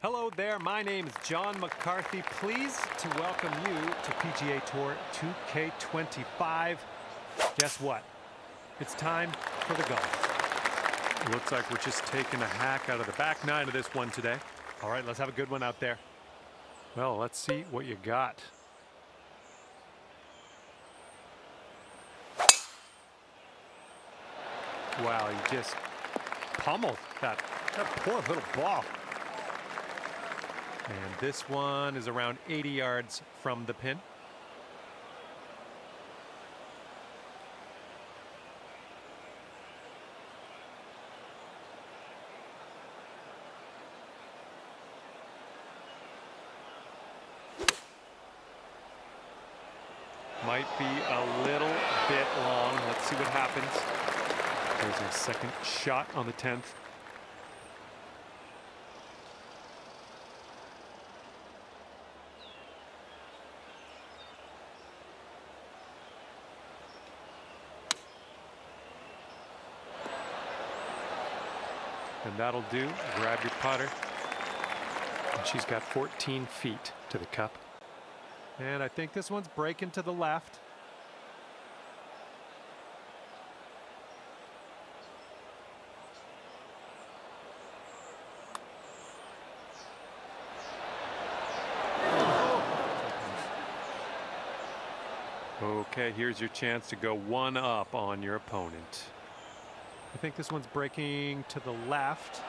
Hello there, my name is John McCarthy. Pleased to welcome you to PGA Tour 2K25. Guess what? It's time for the golf. Looks like we're just taking a hack out of the back nine of this one today. All right, let's have a good one out there. Well, let's see what you got. Wow, he just pummeled that poor little ball. And this one is around 80 yards from the pin. Might be a little bit long. Let's see what happens. There's a second shot on the 10th. And that'll do. Grab your putter. And she's got 14 feet to the cup. And I think this one's breaking to the left. Okay, here's your chance to go one up on your opponent. I think this one's breaking to the left.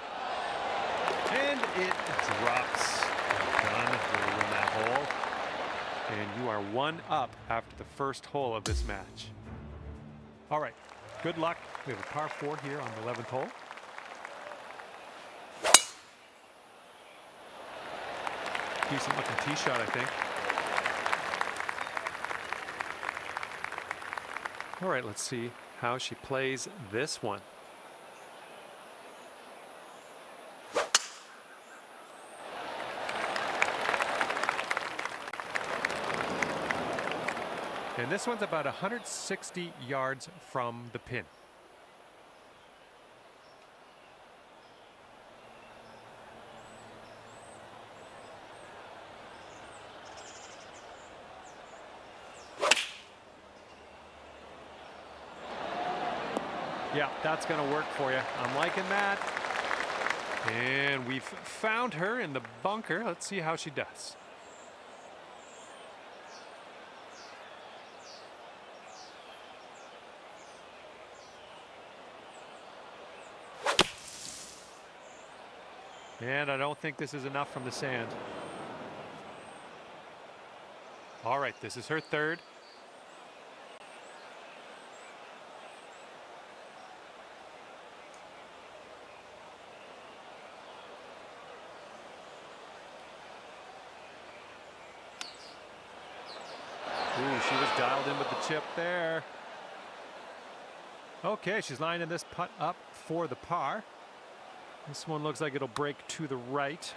And it drops. Done. We'll win that hole. And you are one up after the first hole of this match. All right, good luck. We have a par 4 here on the 11th hole. Decent looking tee shot, I think. All right, let's see how she plays this one. And this one's about 160 yards from the pin. Yeah, that's going to work for you. I'm liking that. And we've found her in the bunker. Let's see how she does. And I don't think this is enough from the sand. All right, this is her third. Ooh, she was dialed in with the chip there. Okay, she's lining this putt up for the par. This one looks like it'll break to the right.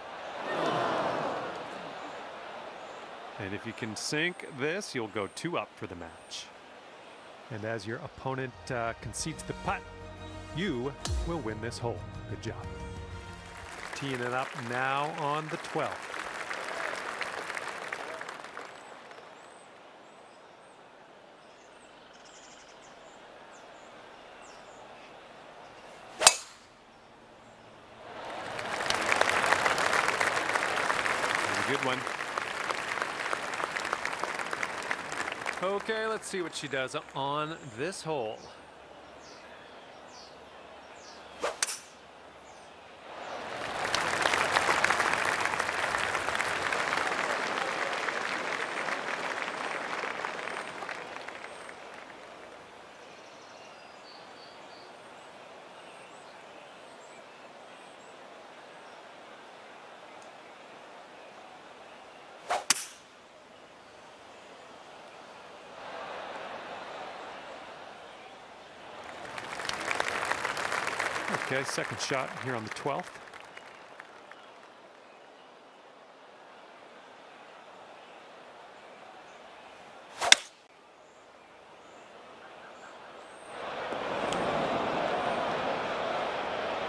And if you can sink this, you'll go 2 up for the match. And as your opponent concedes the putt, you will win this hole. Good job. Teeing it up now on the 12th. Good one. Okay, let's see what she does on this hole. Okay, second shot here on the 12th.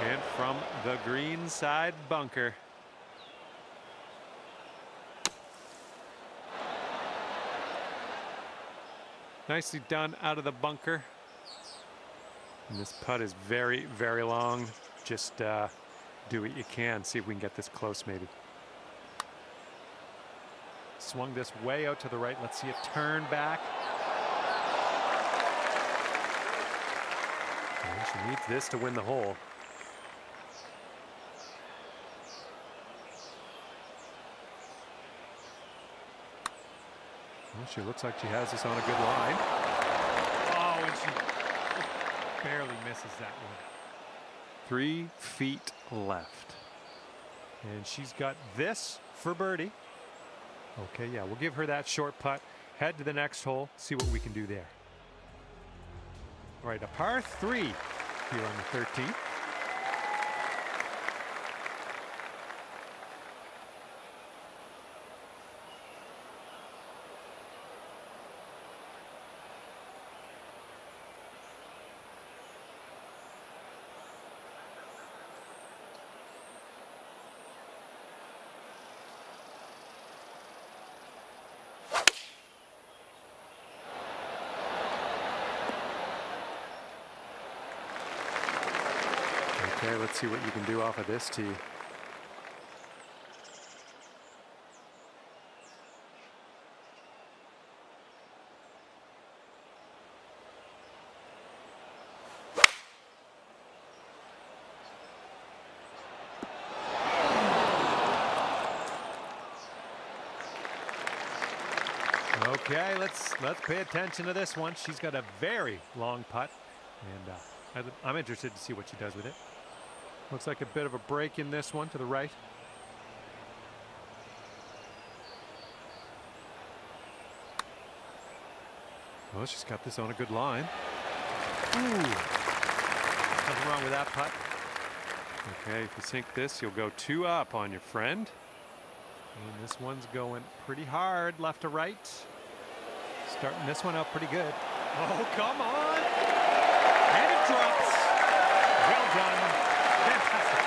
And from the green side bunker, Nicely done out of the bunker. And this putt is very, very long. Just do what you can. See if we can get this close maybe. Swung this way out to the right. Let's see it turn back. And she needs this to win the hole. Well, she looks like she has this on a good line. Oh, and she barely misses that one. 3 feet left. And she's got this for birdie. Okay, yeah, we'll give her that short putt. Head to the next hole, see what we can do there. All right, a par 3 here on the 13th. Okay, let's see what you can do off of this tee. Okay, let's pay attention to this one. She's got a very long putt, and I'm interested to see what she does with it. Looks like a bit of a break in this one to the right. Well, she's got this on a good line. Ooh, nothing wrong with that putt. Okay, if you sink this, you'll go 2 up on your friend. And this one's going pretty hard left to right. Starting this one out pretty good. Oh, come on! And it drops. Well done. Fantastic.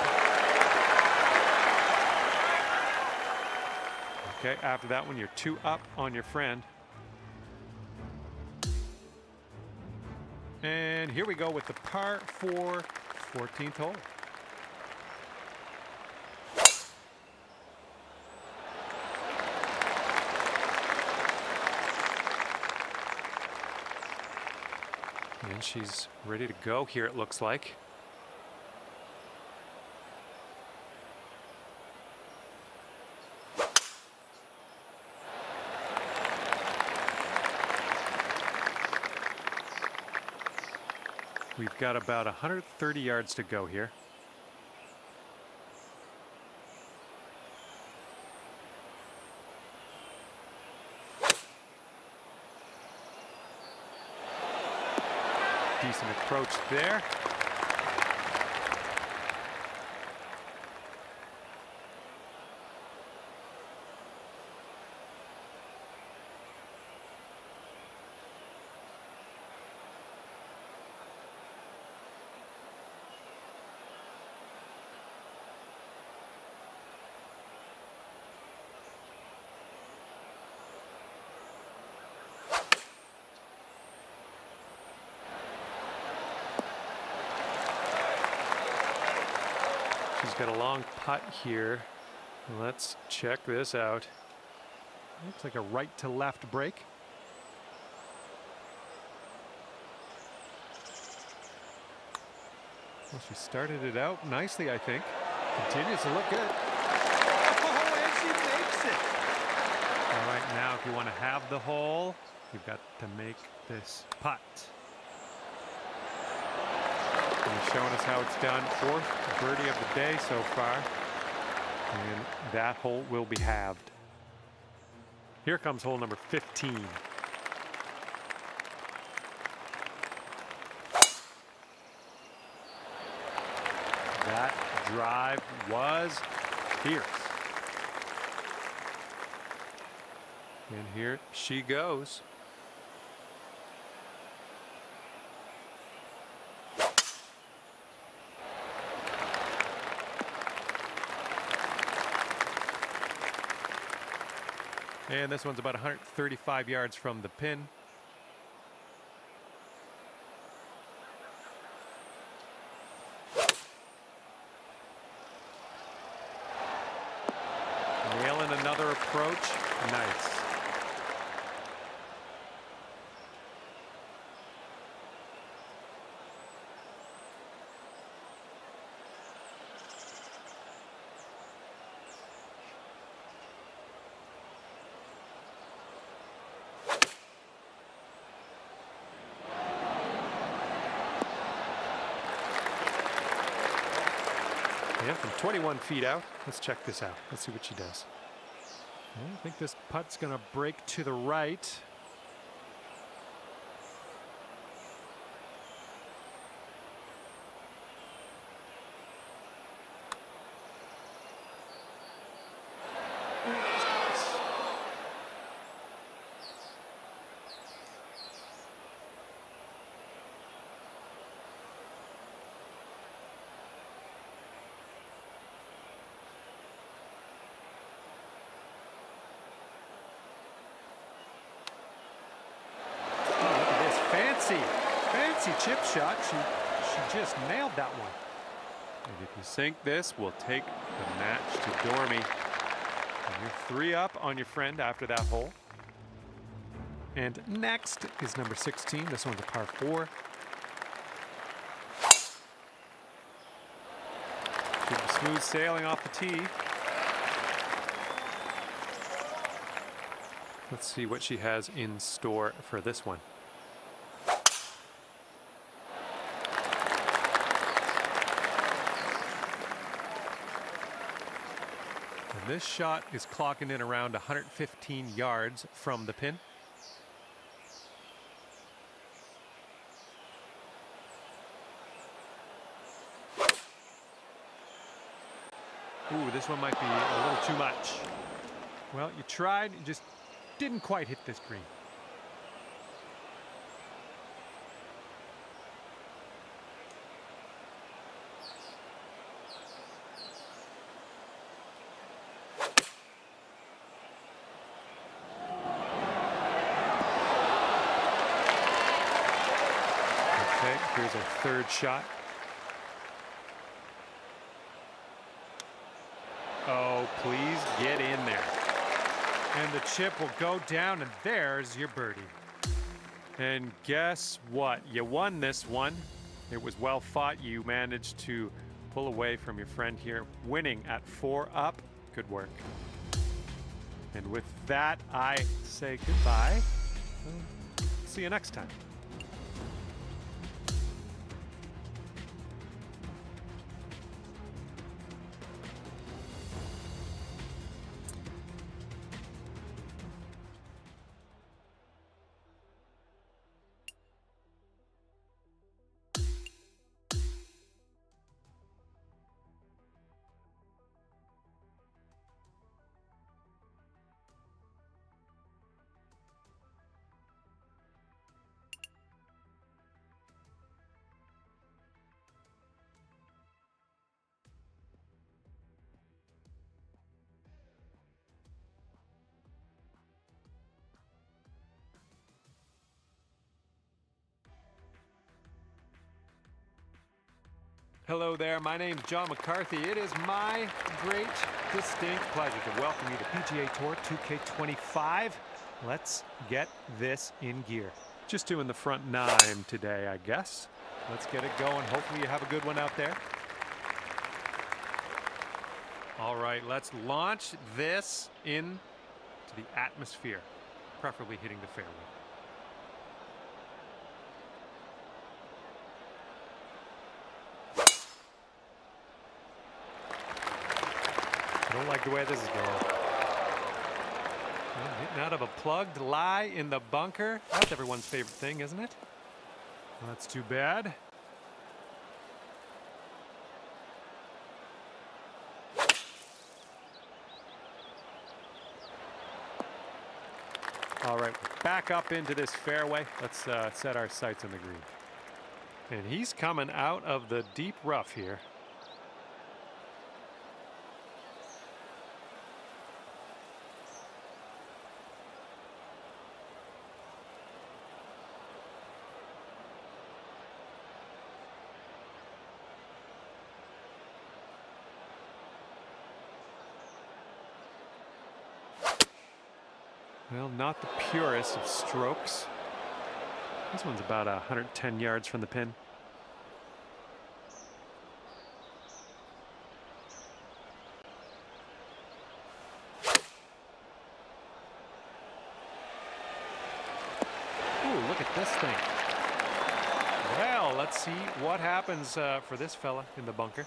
Okay, after that one, you're 2 up on your friend. And here we go with the par 4, 14th hole. And she's ready to go here, it looks like. We've got about 130 yards to go here. Decent approach there. She's got a long putt here. Let's check this out. Looks like a right to left break. Well, she started it out nicely, I think. Continues to look good. Oh, and she makes it. All right, now if you want to have the hole, you've got to make this putt. And showing us how it's done. 4th birdie of the day so far. And that hole will be halved. Here comes hole number 15. That drive was fierce. And here she goes. And this one's about 135 yards from the pin. and another approach. Nice. Yeah, from 21 feet out. Let's check this out. Let's see what she does. I think this putt's going to break to the right. Fancy chip shot. She just nailed that one. And if you sink this, we'll take the match to Dormy. And you're 3 up on your friend after that hole. And next is number 16. This one's a par 4. Should be smooth sailing off the tee. Let's see what she has in store for this one. This shot is clocking in around 115 yards from the pin. Ooh, this one might be a little too much. Well, you tried, you just didn't quite hit this green. Here's our third shot. Oh, please get in there. And the chip will go down, and there's your birdie. And guess what? You won this one. It was well fought. You managed to pull away from your friend here, winning at 4 up. Good work. And with that, I say goodbye. See you next time. Hello there, my name's John McCarthy. It is my great, distinct pleasure to welcome you to PGA Tour 2K25. Let's get this in gear. Just doing the front 9 today, I guess. Let's get it going. Hopefully you have a good one out there. All right, let's launch this into the atmosphere, preferably hitting the fairway. I don't like the way this is going. Hitting out of a plugged lie in the bunker. That's everyone's favorite thing, isn't it? Well, that's too bad. All right, back up into this fairway. Let's set our sights on the green. And he's coming out of the deep rough here. Well, not the purest of strokes. This one's about 110 yards from the pin. Ooh, look at this thing. Well, let's see what happens for this fella in the bunker.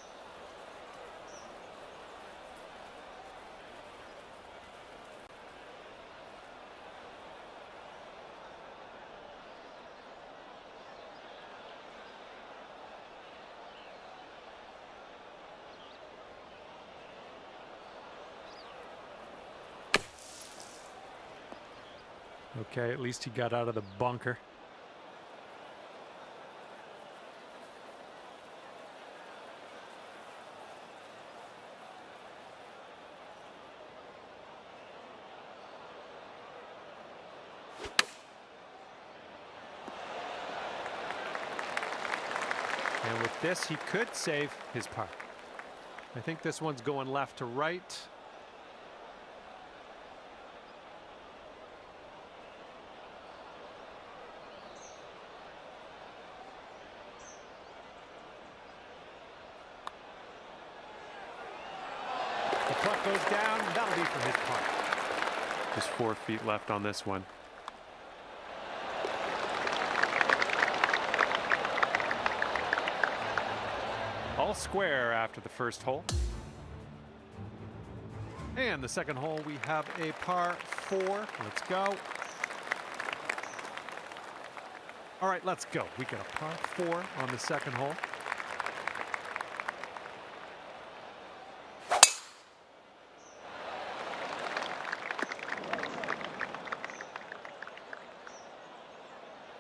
Okay, at least he got out of the bunker. And with this, he could save his par. I think this one's going left to right. The putt goes down. That'll be for his par. Just 4 feet left on this one. All square after the first hole. And the second hole, we have a par 4. Let's go. All right, let's go. We got a par 4 on the second hole.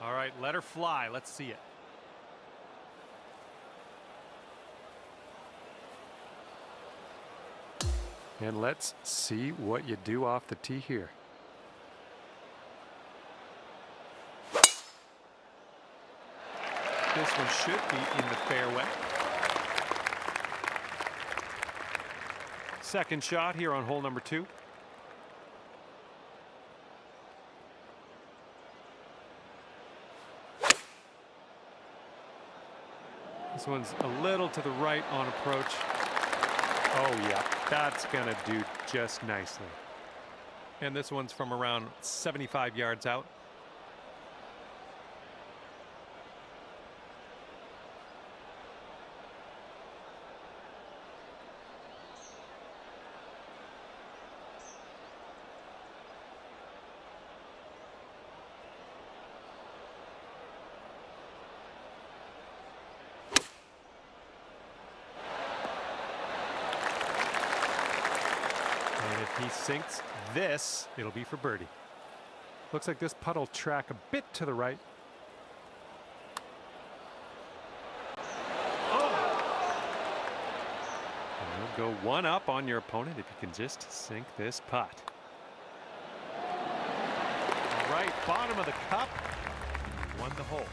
All right, let her fly. Let's see it. And let's see what you do off the tee here. This one should be in the fairway. Second shot here on hole number 2. This one's a little to the right on approach. Oh yeah, that's gonna do just nicely. And this one's from around 75 yards out. He sinks this, it'll be for birdie. Looks like this putt will track a bit to the right. Oh! And you'll go one up on your opponent if you can just sink this putt. All right, bottom of the cup, won the hole.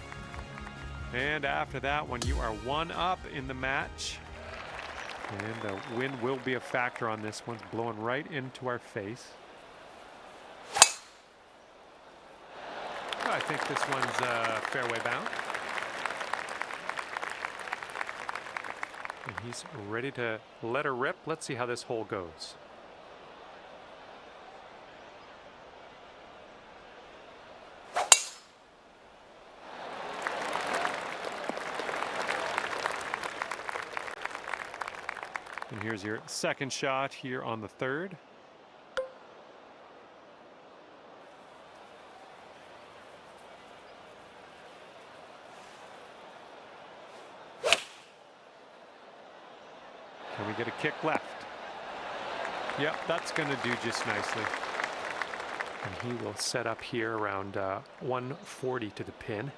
And after that one, you are one up in the match. And the wind will be a factor on this one. It's blowing right into our face. I think this one's fairway bound. And he's ready to let her rip. Let's see how this hole goes. And here's your second shot here on the third. Can we get a kick left? Yep, that's going to do just nicely. And he will set up here around 140 to the pin.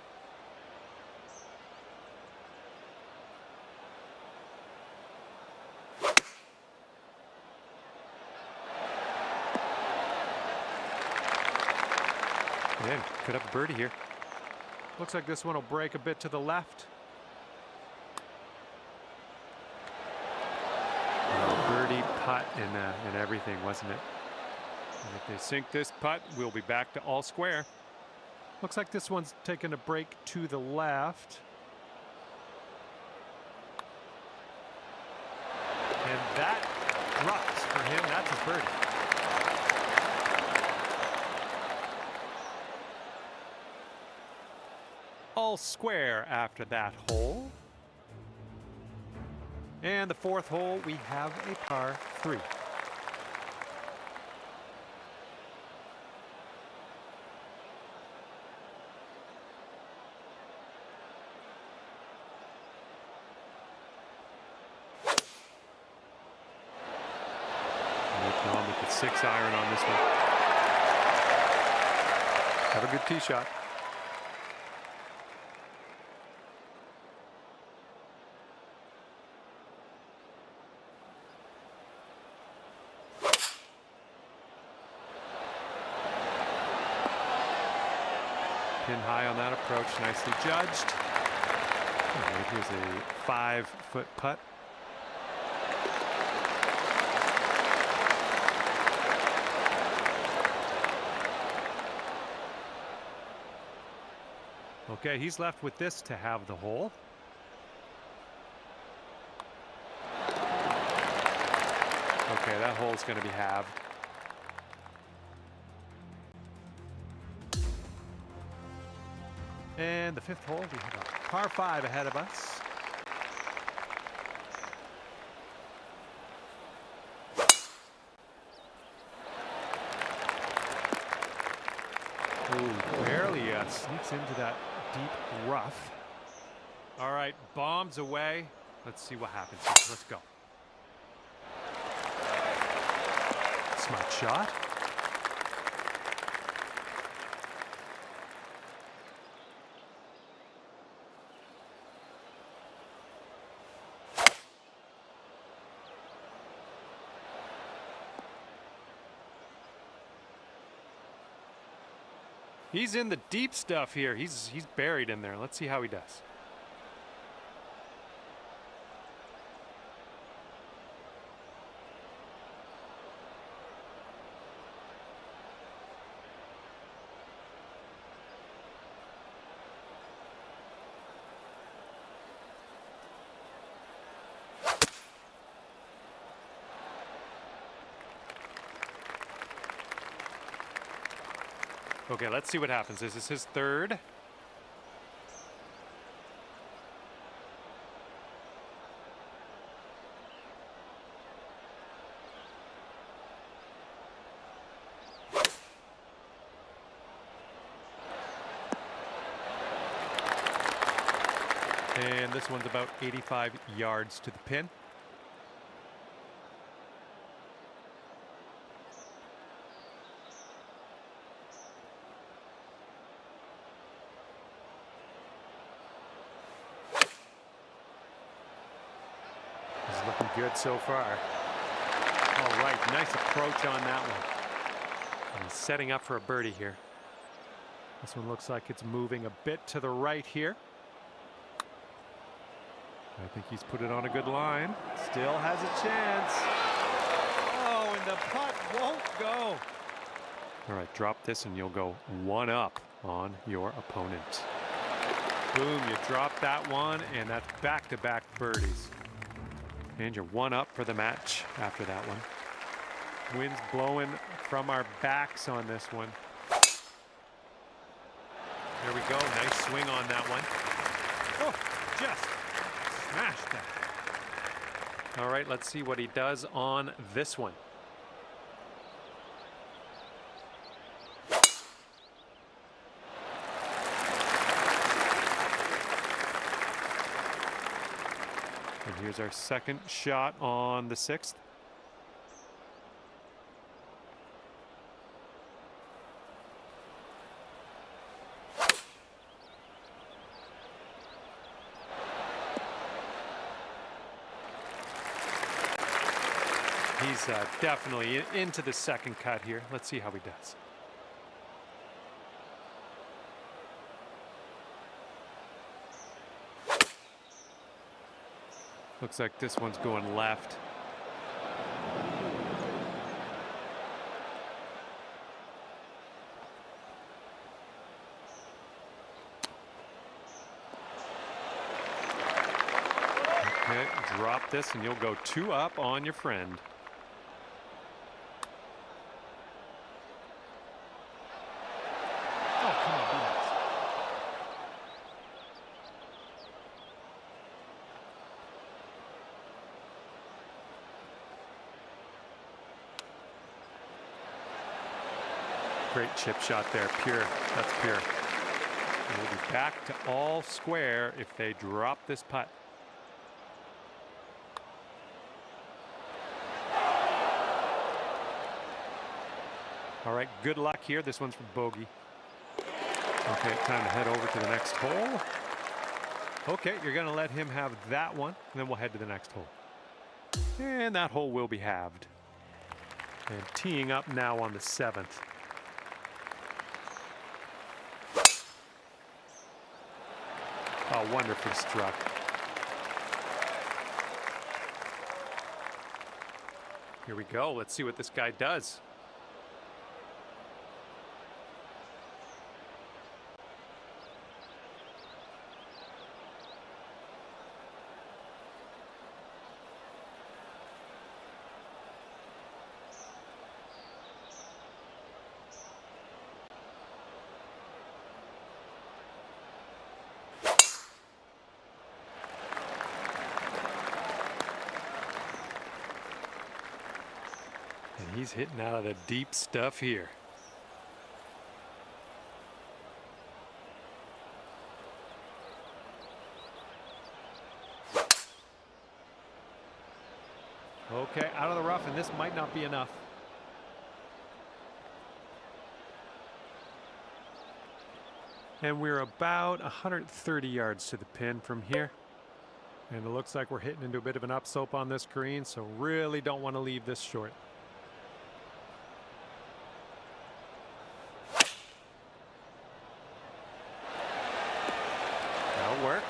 And could have a birdie here. Looks like this one will break a bit to the left. Birdie putt and everything, wasn't it? And if they sink this putt, we'll be back to all square. Looks like this one's taking a break to the left. And that roughs for him. That's his birdie. All square after that hole. And the fourth hole, we have a par 3. With the 6-iron on this one. Have a good tee shot. Pin high on that approach, nicely judged. All right, here's a 5-foot putt. Okay, he's left with this to have the hole. Okay, that hole's going to be halved. And the 5th hole, we have a par 5 ahead of us. Ooh, barely sneaks into that deep rough. All right, bombs away. Let's see what happens here. Let's go. Smart shot. He's in the deep stuff here. He's buried in there. Let's see how he does. Okay, let's see what happens. This is his 3rd. And this one's about 85 yards to the pin. Looking good so far. All right, nice approach on that one. And he's setting up for a birdie here. This one looks like it's moving a bit to the right here. I think he's put it on a good line. Still has a chance. Oh, and the putt won't go. All right, drop this and you'll go 1 up on your opponent. Boom, you drop that one, and that's back-to-back birdies. And you're 1 up for the match after that one. Wind's blowing from our backs on this one. There we go. Nice swing on that one. Oh, just smashed that. All right, let's see what he does on this one. And here's our 2nd shot on the 6th. He's definitely into the 2nd cut here. Let's see how he does. Looks like this one's going left. Okay, drop this and you'll go 2 up on your friend. Oh, come on, be nice. Great chip shot there, pure. That's pure. And we'll be back to all square if they drop this putt. All right, good luck here. This one's from bogey. Okay, time to head over to the next hole. Okay, you're going to let him have that one, and then we'll head to the next hole. And that hole will be halved. And teeing up now on the 7th. Oh, wonderfully struck. Here we go. Let's see what this guy does. And he's hitting out of the deep stuff here. Okay, out of the rough, and this might not be enough. And we're about 130 yards to the pin from here. And it looks like we're hitting into a bit of an upslope on this green, so really don't want to leave this short. That'll work.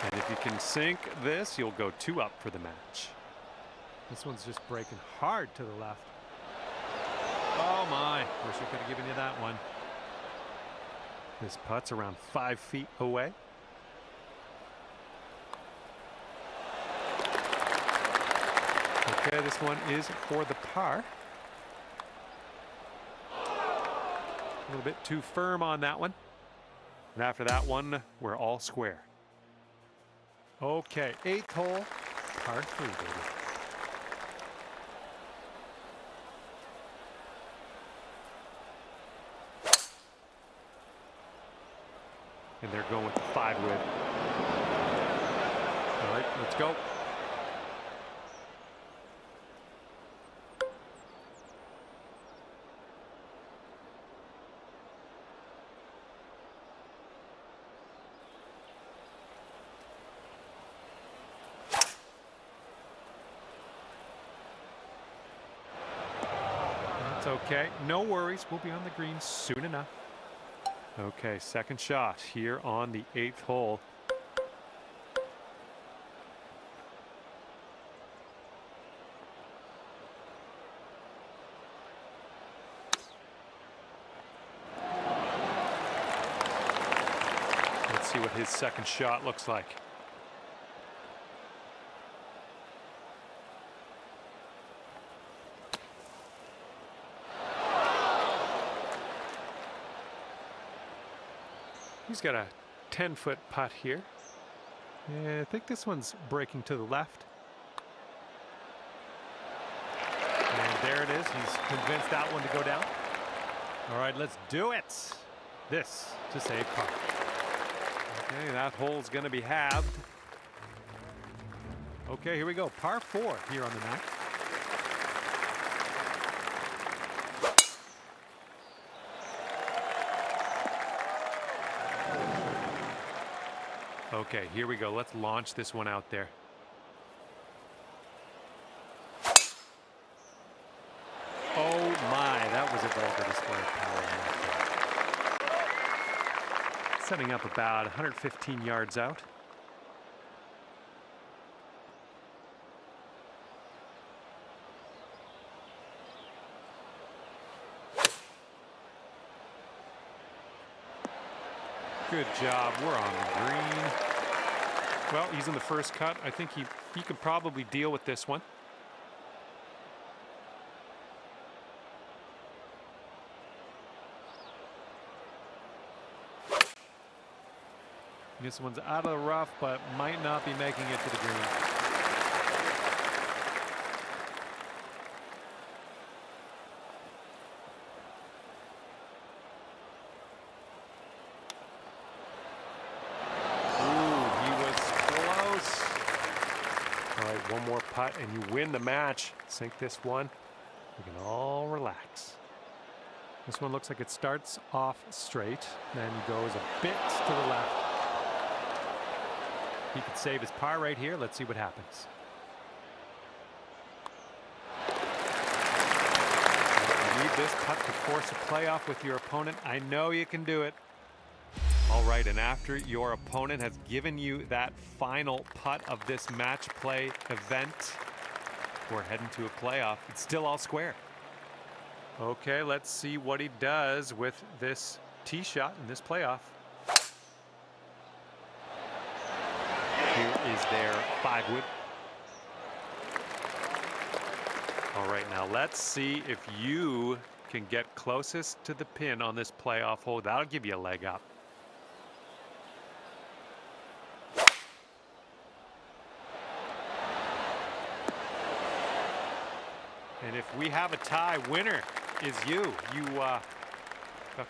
And if you can sink this, you'll go 2 up for the match. This one's just breaking hard to the left. Oh my, wish I could have given you that one. This putt's around 5 feet away. Okay, this one is for the par. A little bit too firm on that one. And after that one, we're all square. Okay, 8th hole, par 3, baby. And they're going with the 5-wood. All right, let's go. That's okay. No worries. We'll be on the green soon enough. Okay, second shot here on the 8th hole. Let's see what his second shot looks like. He's got a 10-foot putt here. Yeah, I think this one's breaking to the left. And there it is. He's convinced that one to go down. All right, let's do it. This to save par. Okay, that hole's going to be halved. Okay, here we go. Par 4 here on the night. Okay, here we go. Let's launch this one out there. Oh my, that was a vulgar display of power. Setting up about 115 yards out. Good job. We're on the green. Well, he's in the first cut. I think he could probably deal with this one. This one's out of the rough, but might not be making it to the green. One more putt and you win the match. Sink this one. We can all relax. This one looks like it starts off straight, then goes a bit to the left. He could save his par right here. Let's see what happens. You need this putt to force a playoff with your opponent. I know you can do it. All right, and after your opponent has given you that final putt of this match play event, we're heading to a playoff. It's still all square. Okay, let's see what he does with this tee shot in this playoff. Here is their 5-wood. All right, now let's see if you can get closest to the pin on this playoff hole. That'll give you a leg up. And if we have a tie, winner is you. You got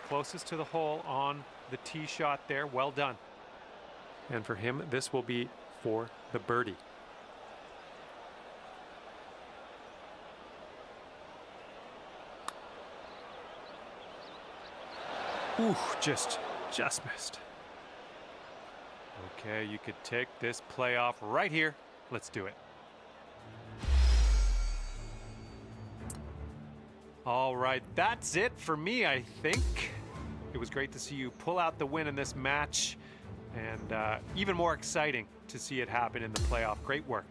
closest to the hole on the tee shot there. Well done. And for him, this will be for the birdie. Ooh, just missed. Okay, you could take this playoff right here. Let's do it. All right, that's it for me, I think. It was great to see you pull out the win in this match, and even more exciting to see it happen in the playoff. Great work.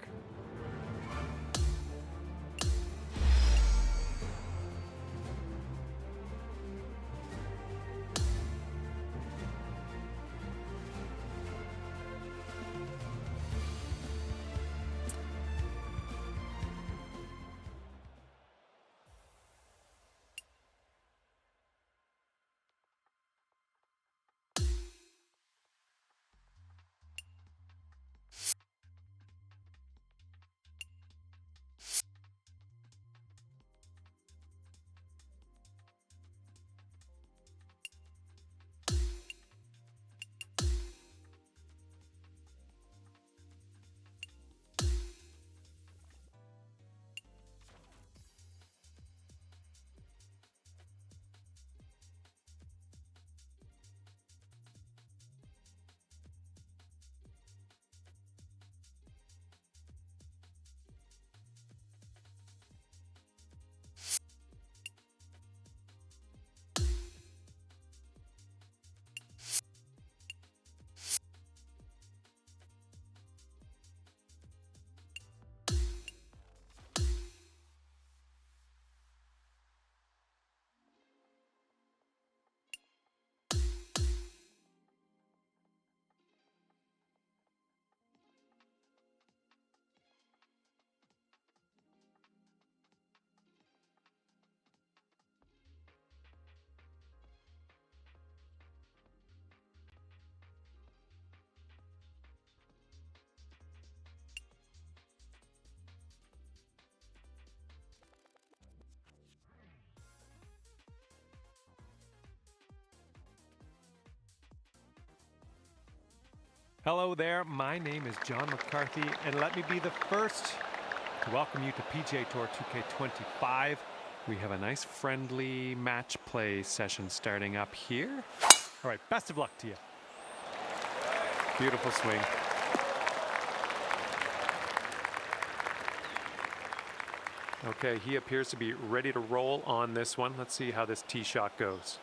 Hello there, my name is John McCarthy, and let me be the first to welcome you to PGA Tour 2K25. We have a nice friendly match play session starting up here. All right, best of luck to you. Beautiful swing. Okay, he appears to be ready to roll on this one. Let's see how this tee shot goes.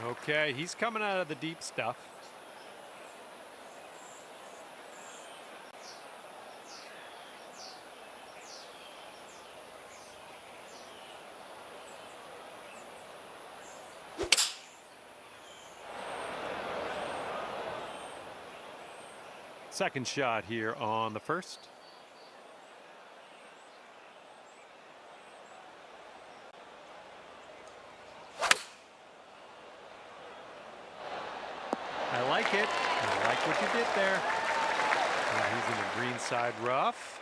Okay, he's coming out of the deep stuff. Second shot here on the first. I like it. I like what you did there. And he's in the green side rough.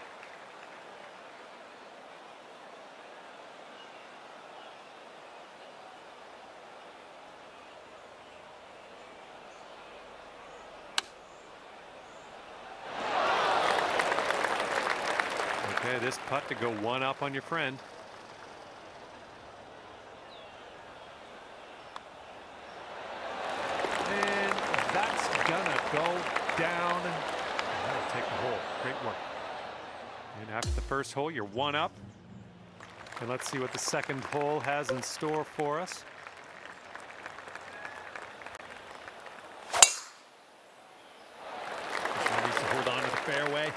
Okay, this putt to go one up on your friend. And that's gonna go down. And that'll take the hole. Great work. And after the first hole, you're one up. And let's see what the second hole has in store for us. This one needs to hold on to the fairway.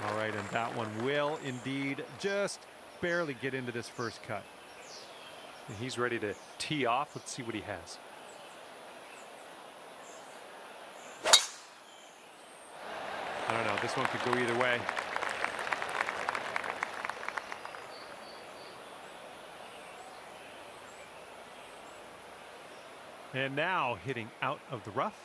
All right, and that one will indeed just barely get into this first cut. And he's ready to tee off. Let's see what he has. I don't know. This one could go either way. And now hitting out of the rough.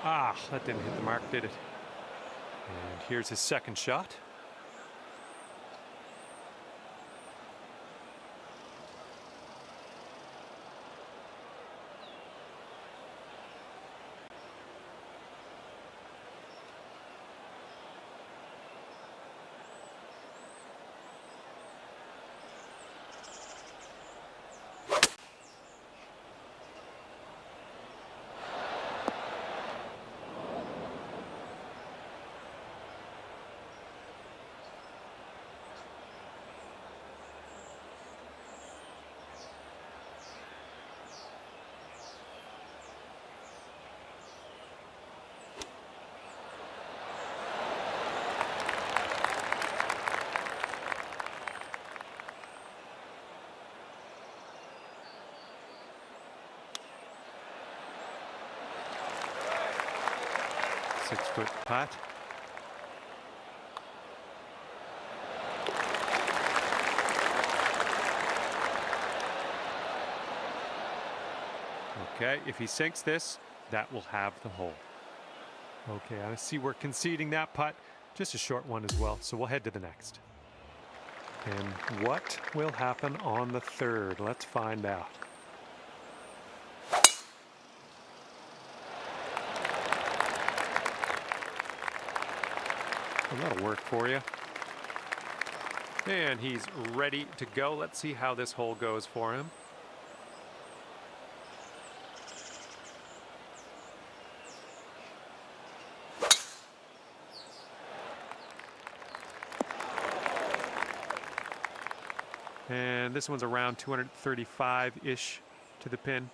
Ah, that didn't hit the mark, did it? And here's his second shot. Six-foot putt. Okay, if he sinks this, that will have the hole. Okay, I see we're conceding that putt. Just a short one as well, so we'll head to the next. And what will happen on the third? Let's find out. Well, that'll work for you. And he's ready to go. Let's see how this hole goes for him. And this one's around 235-ish to the pin.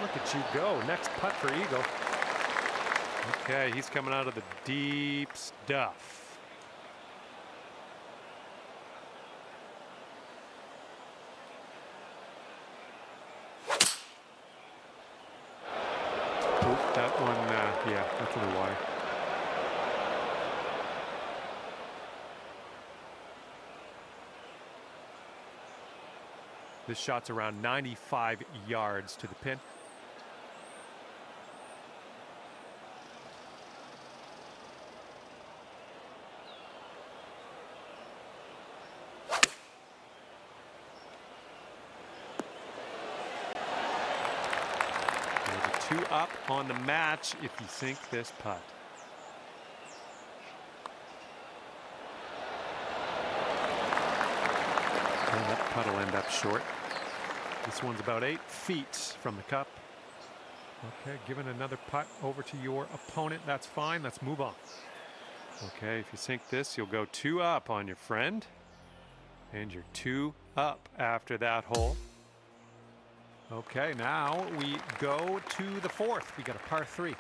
Look at you go. Next putt for eagle. Okay, he's coming out of the deep stuff. Oop, that one, yeah, that's in the water. This shot's around 95 yards to the pin. Two up on the match if you sink this putt. And that putt will end up short. This one's about 8 feet from the cup. Okay, giving another putt over to your opponent. That's fine. Let's move on. Okay, if you sink this, you'll go 2 up on your friend. And you're 2 up after that hole. Okay, now we go to the 4th. We got a par 3.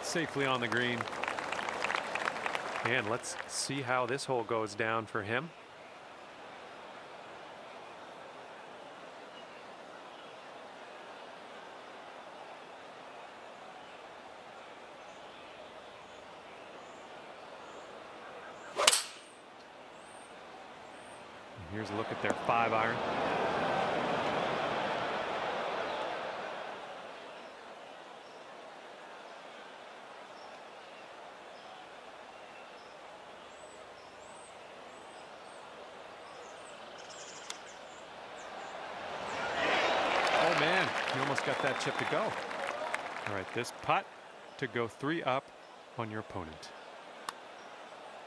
Safely on the green. And let's see how this hole goes down for him. And here's a look at their 5-iron. Man, you almost got that chip to go. All right, this putt to go 3 up on your opponent.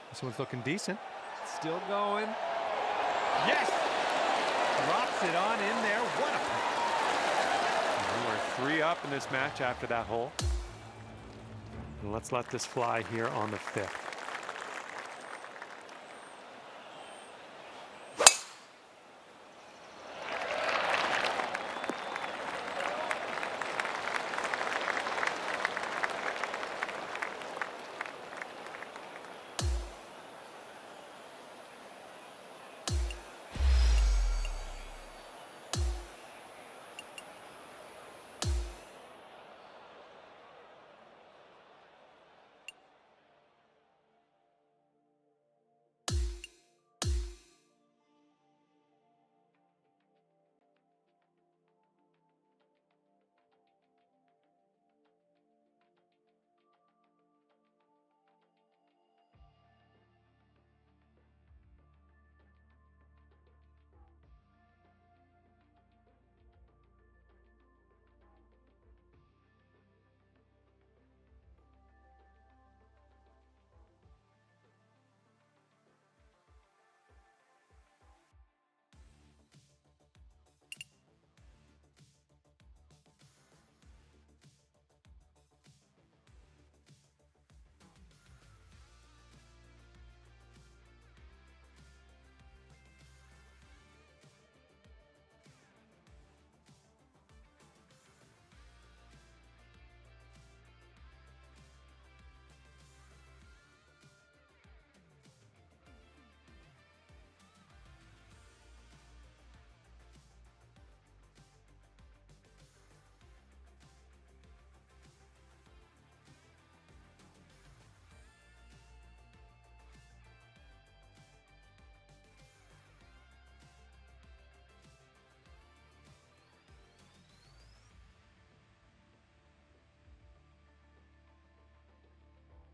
This one's looking decent. Still going. Yes! Drops it on in there. What a putt. We're 3 up in this match after that hole. And let's let this fly here on the 5th.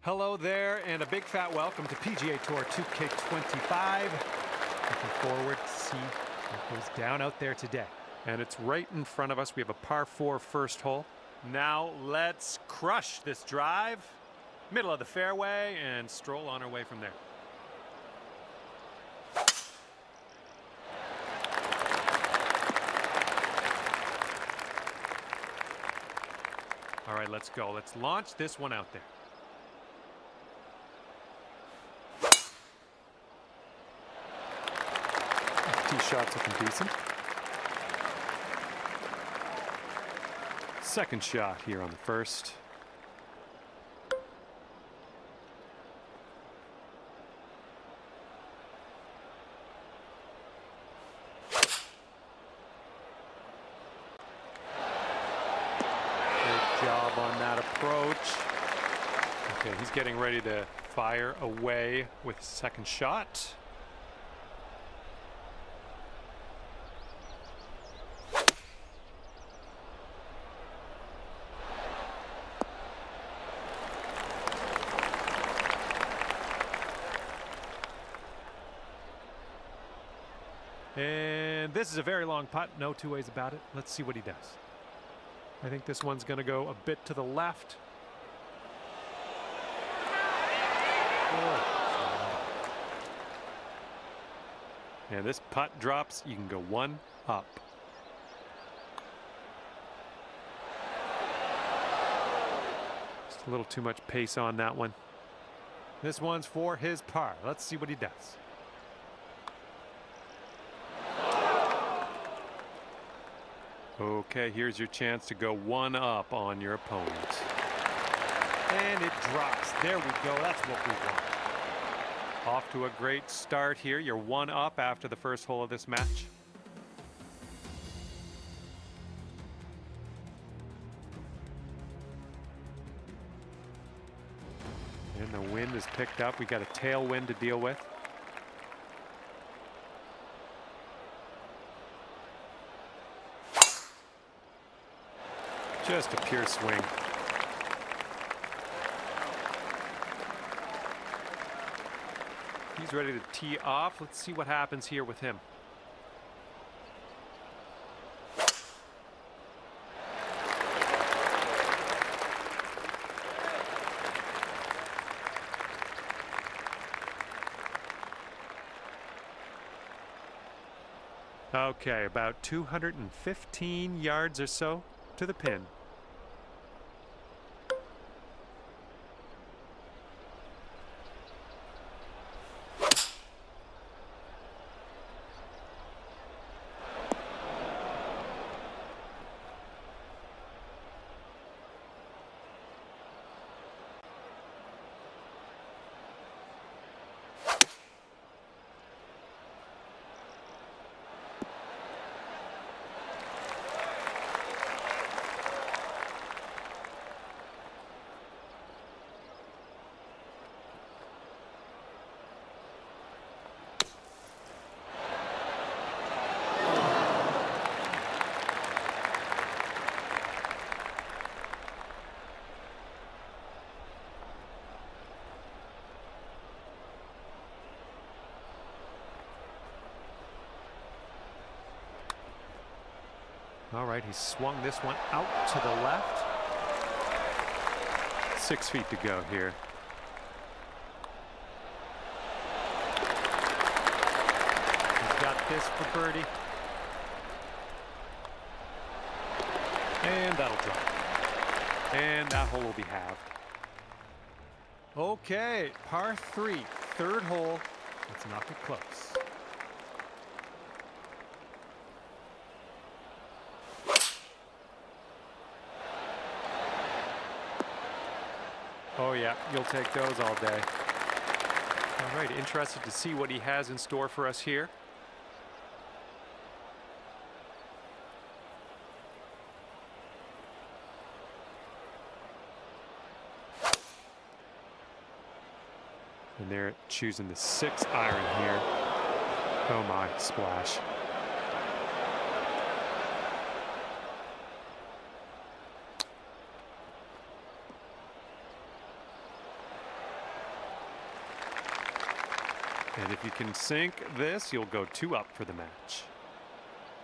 Hello there, and a big fat welcome to PGA Tour 2K25. Looking forward to see what goes down out there today. And it's right in front of us. We have a par 4 first hole. Now let's crush this drive, middle of the fairway, and stroll on our way from there. All right, let's go. Let's launch this one out there. Tee shot's looking decent. Second shot here on the first. Great job on that approach. Okay, he's getting ready to fire away with his second shot. And this is a very long putt, no two ways about it. Let's see what he does. I think this one's going to go a bit to the left. And this putt drops, you can go one up. Just a little too much pace on that one. This one's for his par. Let's see what he does. Okay, here's your chance to go one up on your opponent. And it drops. There we go. That's what we want. Off to a great start here. You're one up after the first hole of this match. And the wind is picked up. We got a tailwind to deal with. Just a pure swing. He's ready to tee off. Let's see what happens here with him. Okay, about 215 yards or so to the pin. All right, he swung this one out to the left. 6 feet to go here. He's got this for birdie. And that'll drop. And that hole will be halved. Okay, par 3, third hole. Let's knock it close. Oh yeah, you'll take those all day. All right, interested to see what he has in store for us here. And they're choosing the 6 iron here. Oh my, splash. And if you can sink this, you'll go 2 up for the match.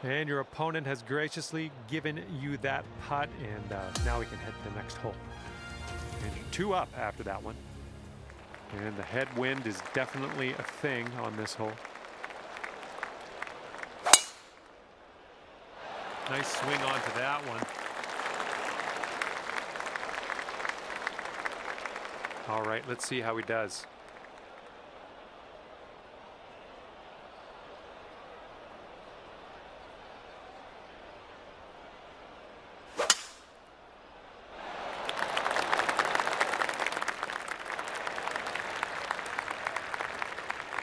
And your opponent has graciously given you that putt, and now we can head to the next hole. And you're 2 up after that one. And the headwind is definitely a thing on this hole. Nice swing onto that one. All right, let's see how he does.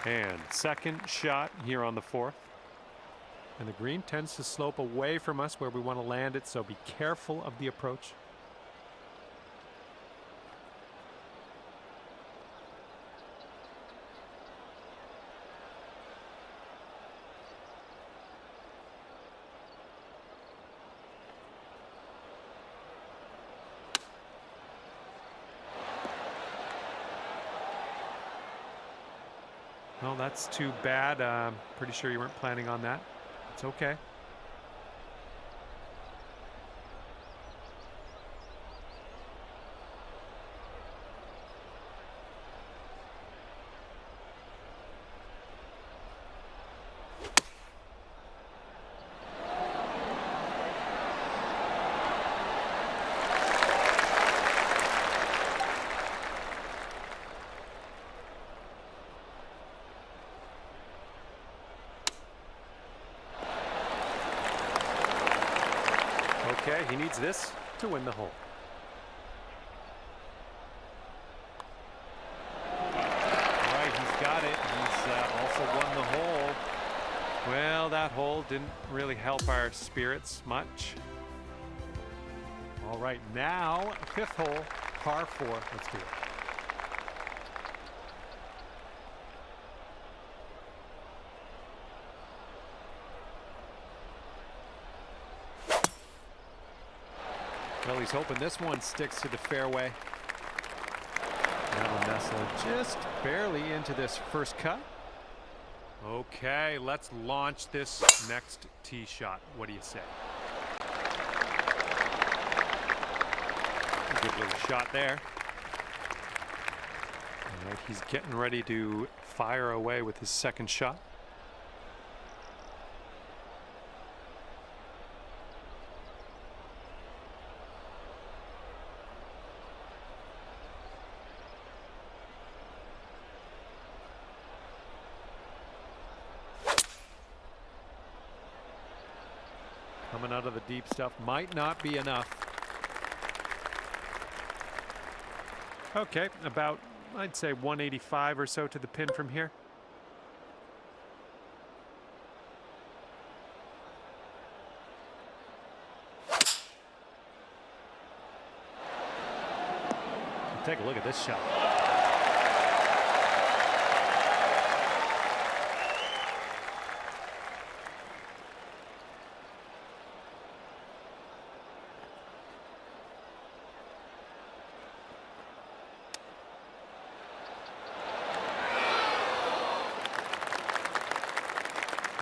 And second shot here on the 4th. And the green tends to slope away from us where we want to land it, so be careful of the approach. Well, that's too bad. Pretty sure you weren't planning on that. It's okay. He needs this to win the hole. All right, he's got it. He's also won the hole. Well, that hole didn't really help our spirits much. All right, now fifth hole, par 4. Let's do it. Well, he's hoping this one sticks to the fairway. That'll nestle just barely into this first cut. Okay, let's launch this next tee shot. What do you say? A good little shot there. All right, he's getting ready to fire away with his second shot. Coming out of the deep stuff might not be enough. Okay, about, I'd say 185 or so to the pin from here. Take a look at this shot.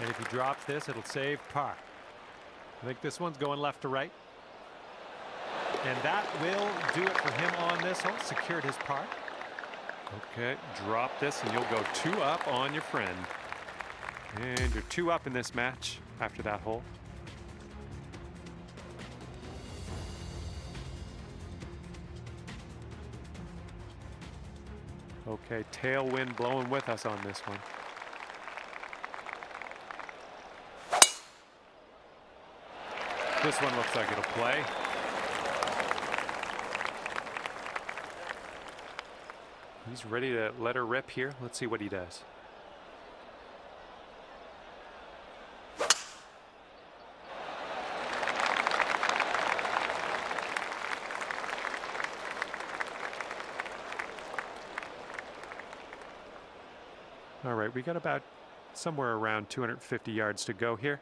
And if he drops this, it'll save par. I think this one's going left to right. And that will do it for him on this hole. Secured his par. Okay, drop this and you'll go 2 up on your friend. And you're 2 up in this match after that hole. Okay, tailwind blowing with us on this one. This one looks like it'll play. He's ready to let her rip here. Let's see what he does. All right, we got about somewhere around 250 yards to go here.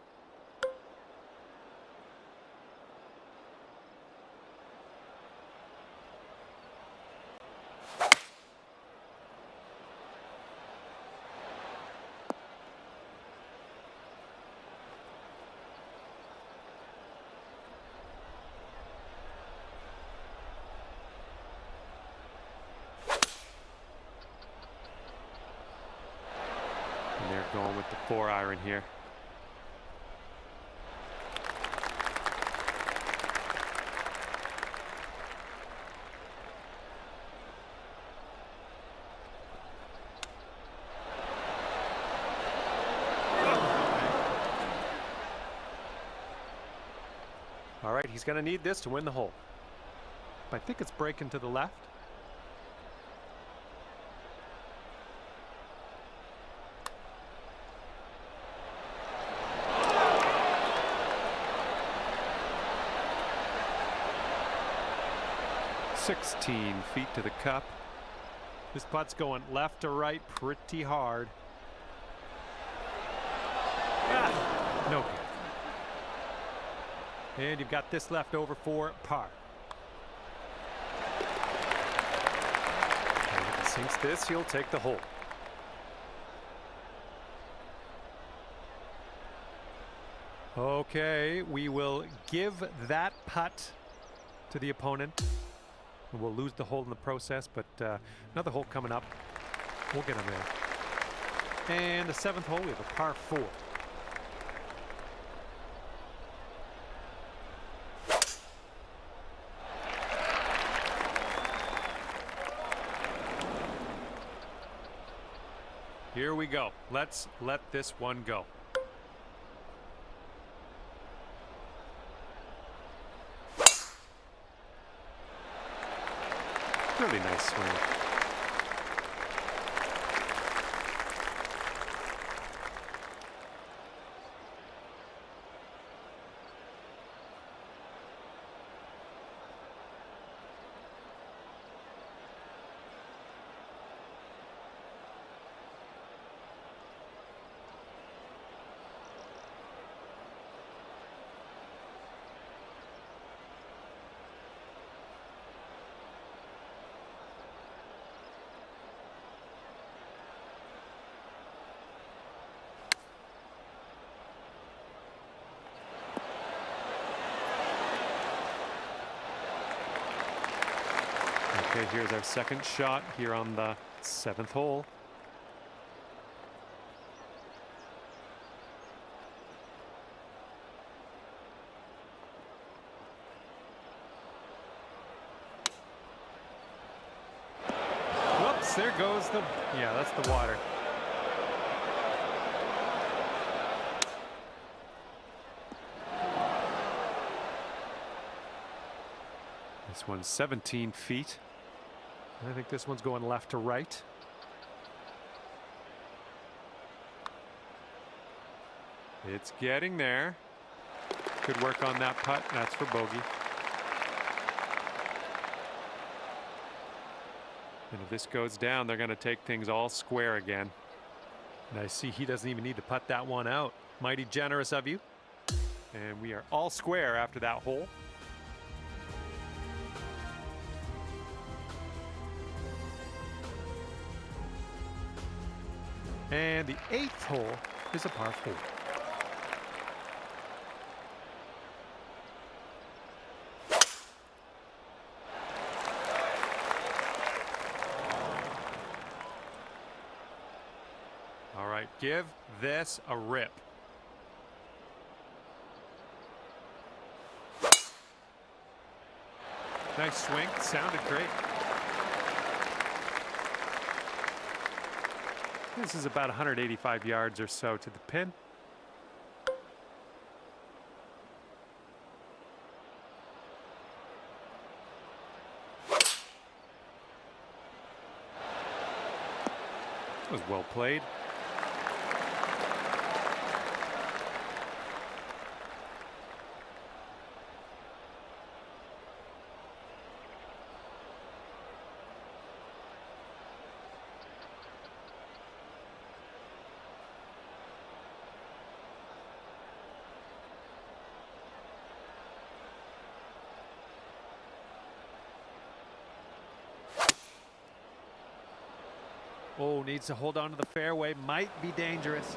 And they're going with the 4-iron here. All right, he's going to need this to win the hole. I think it's breaking to the left. "16 feet to the cup." This putt's going left to right pretty hard. No good. And you've got this left over for par. And if he sinks this, he'll take the hole. Okay, we will give that putt to the opponent. We'll lose the hole in the process, but another hole coming up. We'll get him there. And the 7th hole, we have a par 4. Here we go. Let's let this one go. Really nice swing. Okay, here's our second shot here on the 7th hole. Whoops, there goes the, yeah, that's the water. This one's 17 feet. I think this one's going left to right. It's getting there. Good work on that putt. That's for bogey. And if this goes down, they're going to take things all square again. And I see he doesn't even need to putt that one out. Mighty generous of you. And we are all square after that hole. And the 8th hole is a par 4. All right, give this a rip. Nice swing, sounded great. This is about 185 yards or so to the pin. That was well played. Oh, needs to hold on to the fairway. Might be dangerous.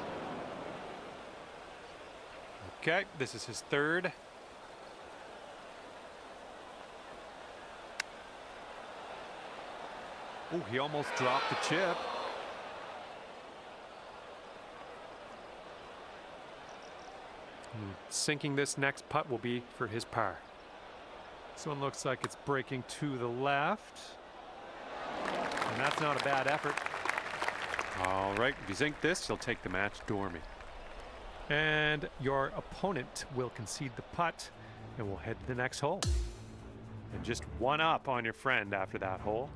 Okay, this is his third. Oh, he almost dropped the chip. Sinking this next putt will be for his par. This one looks like it's breaking to the left. And that's not a bad effort. All right, if you sink this, you'll take the match dormy. And your opponent will concede the putt, and we'll head to the next hole. And just one up on your friend after that hole.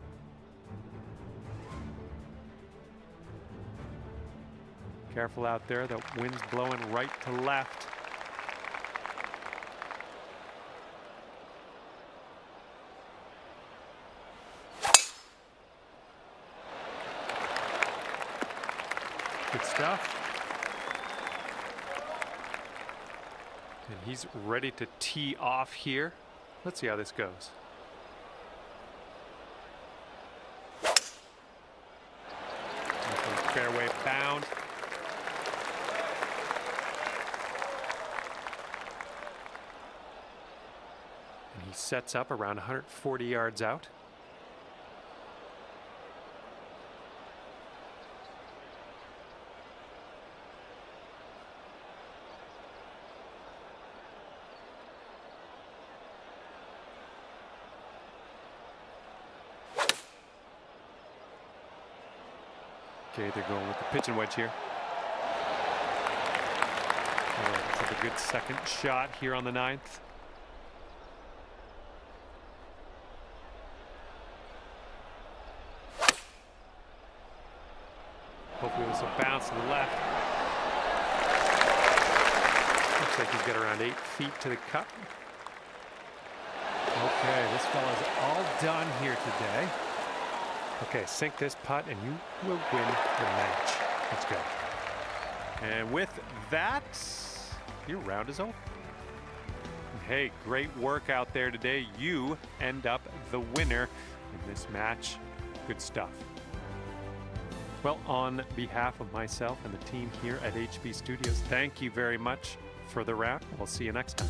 Careful out there, the wind's blowing right to left. Good stuff. And he's ready to tee off here. Let's see how this goes. Fairway bound. And he sets up around 140 yards out. Okay, they're going with the pitching wedge here. That's a good second shot here on the 9th. Hopefully this will bounce to the left. Looks like he's got around 8 feet to the cup. Okay, this fella's all done here today. Okay, sink this putt and you will win the match. Let's go. And with that, your round is over. Hey, great work out there today. You end up the winner in this match. Good stuff. Well, on behalf of myself and the team here at HB Studios, thank you very much for the round. We'll see you next time.